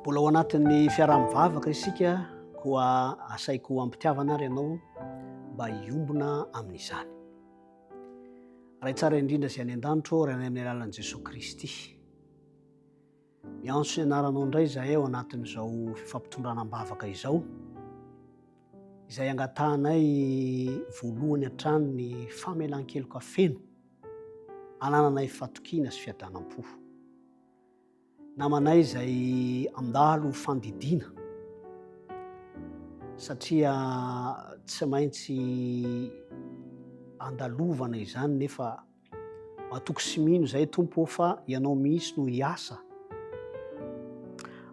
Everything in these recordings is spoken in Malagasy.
Mbola ao anatin'ny fiaraha-mivavaka isika koa asaiko ampitiavana ary ianao mba hiombona amin'izany. Raha tsara indrindra izay any an-danitro raha ny amin'ny alalan'i Jesosy Kristy. Miantso ny anaranao indray izahay ao anatin'izao fifampitondrana-bavaka izao, izay angatahanay voalohany hatrany ny famelan-keloka feno, anananay fatokiana sy fiadanam-po. Namanay izay andalo fandidiana, satria tsy maintsy andalovana izany nefa matoky sy mino izay Tompo fa ianao mihitsy no hiasa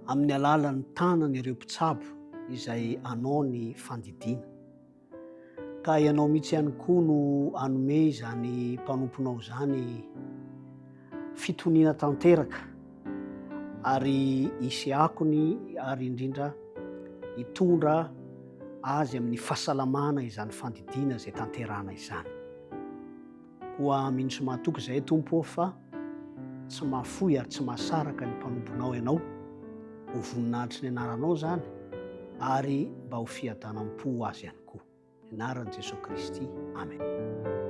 amin'ny alalan'ny tanany ireo mpitsabo izay anao ny fandidiana. Ka ianao mihitsy ihany koa no anome izany mpanomponao izany fitoniana tanteraka ary hisy akony ary indrindra hitondra azy amin'ny fahasalamana izany fandidiana izay tanterahana izany. Koa mino sy mahatoky izay Tompo fa tsy mahafoy ary tsy mahasaraka ny mpanomponao ianao, ho voninahitry ny anaranao izany ary mba ho fiadanam-po azy ihany koa. Anaran'i Jesosy Kristy. Amen.